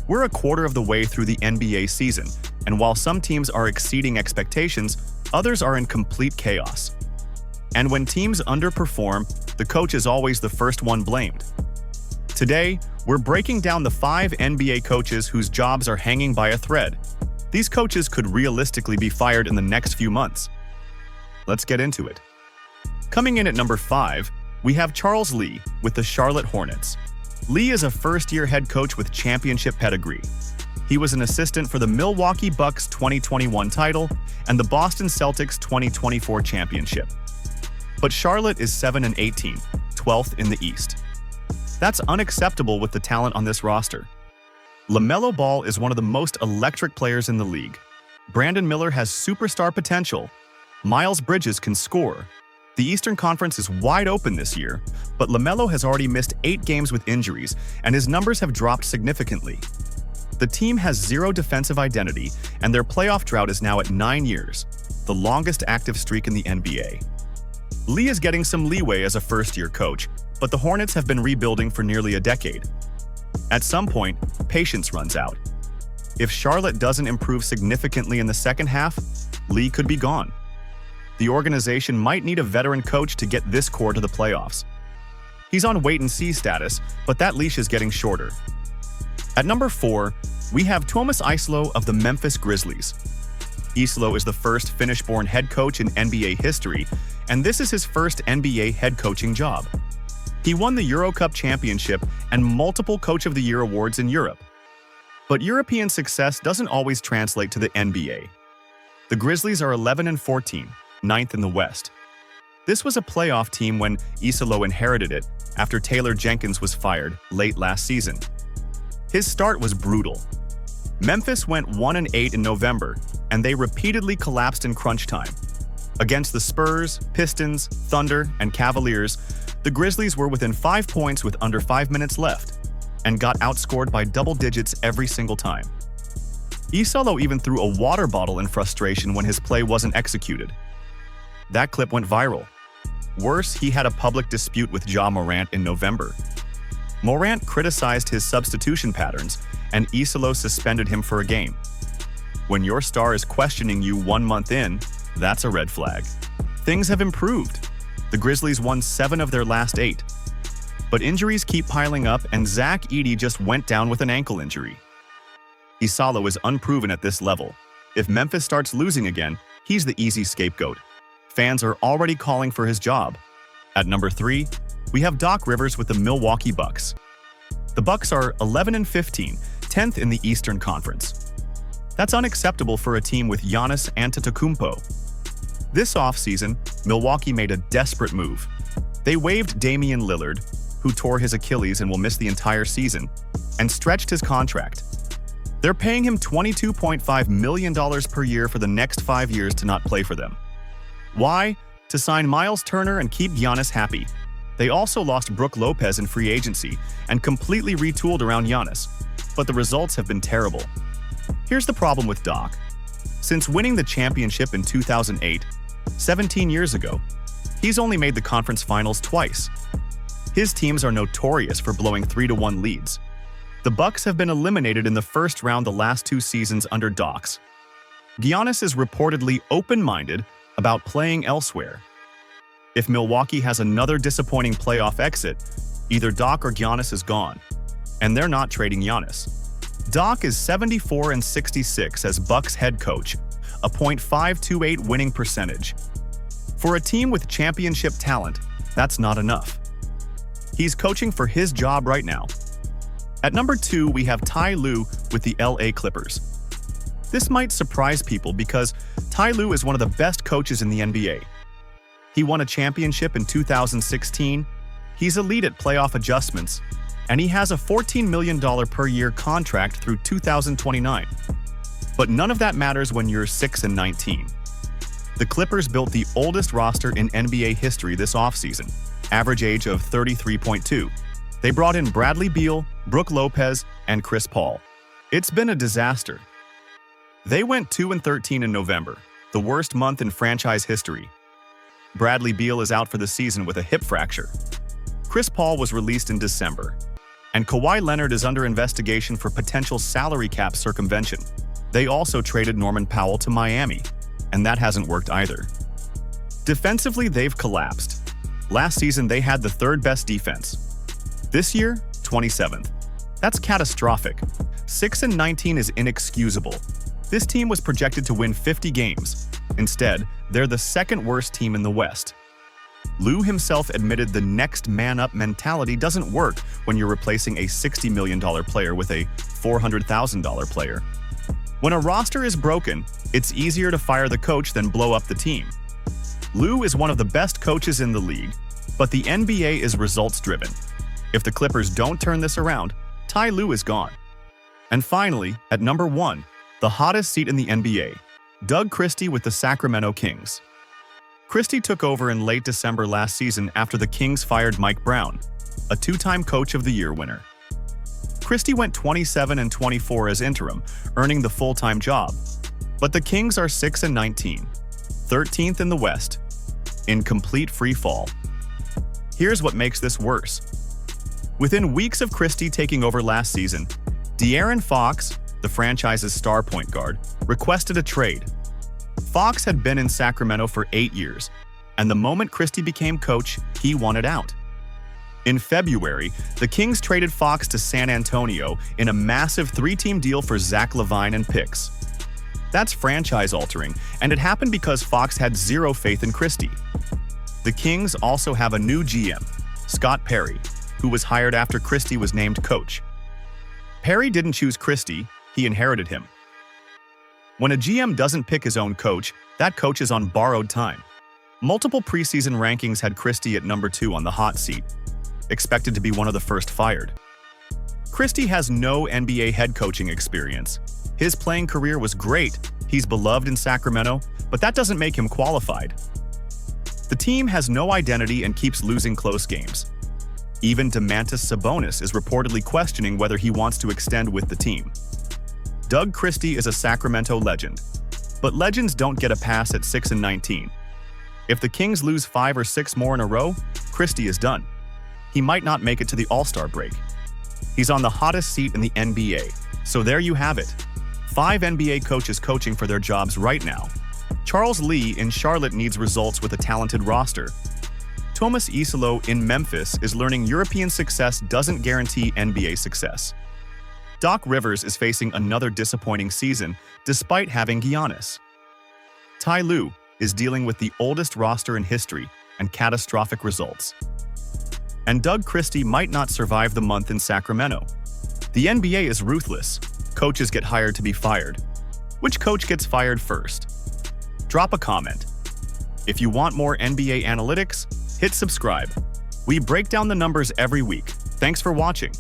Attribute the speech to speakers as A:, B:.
A: We're a quarter of the way through the NBA season, and while some teams are exceeding expectations, others are in complete chaos. And when teams underperform, the coach is always the first one blamed. Today, we're breaking down the 5 NBA coaches whose jobs are hanging by a thread. These coaches could realistically be fired in the next few months. Let's get into it. Coming in at number 5, we have Charles Lee with the Charlotte Hornets. Lee is a first-year head coach with championship pedigree. He was an assistant for the Milwaukee Bucks 2021 title and the Boston Celtics 2024 championship. But Charlotte is 7-18, 12th in the East. That's unacceptable with the talent on this roster. LaMelo Ball is one of the most electric players in the league. Brandon Miller has superstar potential. Miles Bridges can score. The Eastern Conference is wide open this year, but LaMelo has already missed 8 games with injuries, and his numbers have dropped significantly. The team has zero defensive identity, and their playoff drought is now at 9 years, the longest active streak in the NBA. Lee is getting some leeway as a first-year coach, but the Hornets have been rebuilding for nearly a decade. At some point, patience runs out. If Charlotte doesn't improve significantly in the second half, Lee could be gone. The organization might need a veteran coach to get this core to the playoffs. He's on wait-and-see status, but that leash is getting shorter. At number 4, we have Tuomas Iisalo of the Memphis Grizzlies. Iisalo is the first Finnish-born head coach in NBA history, and this is his first NBA head coaching job. He won the Euro Cup championship and multiple Coach of the Year awards in Europe. But European success doesn't always translate to the NBA. The Grizzlies are 11-14, 9th in the West. This was a playoff team when Iisalo inherited it after Taylor Jenkins was fired late last season. His start was brutal. Memphis went 1-8 in November, and they repeatedly collapsed in crunch time. Against the Spurs, Pistons, Thunder, and Cavaliers, the Grizzlies were within 5 points with under 5 minutes left, and got outscored by double digits every single time. Iisalo even threw a water bottle in frustration when his play wasn't executed. That clip went viral. Worse, he had a public dispute with Ja Morant in November. Morant criticized his substitution patterns, and Iisalo suspended him for a game. When your star is questioning you 1 month in, that's a red flag. Things have improved. The Grizzlies won 7 of their last 8. But injuries keep piling up, and Zach Edey just went down with an ankle injury. Iisalo is unproven at this level. If Memphis starts losing again, he's the easy scapegoat. Fans are already calling for his job. At number 3, we have Doc Rivers with the Milwaukee Bucks. The Bucks are 11-15, 10th in the Eastern Conference. That's unacceptable for a team with Giannis Antetokounmpo. This offseason, Milwaukee made a desperate move. They waived Damian Lillard, who tore his Achilles and will miss the entire season, and stretched his contract. They're paying him $22.5 million per year for the next 5 years to not play for them. Why? To sign Miles Turner and keep Giannis happy. They also lost Brook Lopez in free agency and completely retooled around Giannis, but the results have been terrible. Here's the problem with Doc. Since winning the championship in 2008, 17 years ago, he's only made the conference finals twice. His teams are notorious for blowing 3-1 leads. The Bucks have been eliminated in the first round the last 2 seasons under Doc's. Giannis is reportedly open-minded about playing elsewhere. If Milwaukee has another disappointing playoff exit, either Doc or Giannis is gone, and they're not trading Giannis. Doc is 74-66 as Bucks head coach, a .528 winning percentage. For a team with championship talent, that's not enough. He's coaching for his job right now. At number 2, we have Ty Lue with the LA Clippers. This might surprise people because Ty Lue is one of the best coaches in the NBA. He won a championship in 2016, he's elite at playoff adjustments, and he has a $14 million per year contract through 2029. But none of that matters when you're 6-19. The Clippers built the oldest roster in NBA history this offseason, average age of 33.2. They brought in Bradley Beal, Brook Lopez, and Chris Paul. It's been a disaster. They went 2-13 in November, the worst month in franchise history. Bradley Beal is out for the season with a hip fracture. Chris Paul was released in December, And Kawhi Leonard is under investigation for potential salary cap circumvention. They also traded Norman Powell to Miami, and that hasn't worked either. Defensively, they've collapsed. Last season, they had the third best defense. This year, 27th. That's catastrophic. 6-19 is inexcusable. This team was projected to win 50 games. Instead, they're the second worst team in the West. Lue himself admitted the next man-up mentality doesn't work when you're replacing a $60 million player with a $400,000 player. When a roster is broken, it's easier to fire the coach than blow up the team. Lue is one of the best coaches in the league, but the NBA is results-driven. If the Clippers don't turn this around, Ty Lue is gone. And finally, at number 1, the hottest seat in the NBA, Doug Christie with the Sacramento Kings. Christie took over in late December last season after the Kings fired Mike Brown, a two-time Coach of the Year winner. Christie went 27-24 as interim, earning the full-time job. But the Kings are 6-19, 13th in the West, in complete free fall. Here's what makes this worse. Within weeks of Christie taking over last season, De'Aaron Fox, the franchise's star point guard, requested a trade. Fox had been in Sacramento for 8 years, and the moment Christie became coach, he wanted out. In February, the Kings traded Fox to San Antonio in a massive 3-team deal for Zach LaVine and picks. That's franchise-altering, and it happened because Fox had zero faith in Christie. The Kings also have a new GM, Scott Perry, who was hired after Christie was named coach. Perry didn't choose Christie, he inherited him. When a GM doesn't pick his own coach, that coach is on borrowed time. Multiple preseason rankings had Christie at number 2 on the hot seat, expected to be one of the first fired. Christie has no NBA head coaching experience. His playing career was great, he's beloved in Sacramento, but that doesn't make him qualified. The team has no identity and keeps losing close games. Even Domantas Sabonis is reportedly questioning whether he wants to extend with the team. Doug Christie is a Sacramento legend, but legends don't get a pass at 6-19. If the Kings lose 5 or 6 more in a row, Christie is done. He might not make it to the All-Star break. He's on the hottest seat in the NBA, so there you have it. 5 NBA coaches coaching for their jobs right now. Charles Lee in Charlotte needs results with a talented roster. Tuomas Iisalo in Memphis is learning European success doesn't guarantee NBA success. Doc Rivers is facing another disappointing season despite having Giannis. Ty Lue is dealing with the oldest roster in history and catastrophic results. And Doug Christie might not survive the month in Sacramento. The NBA is ruthless. Coaches get hired to be fired. Which coach gets fired first? Drop a comment. If you want more NBA analytics, hit subscribe. We break down the numbers every week. Thanks for watching.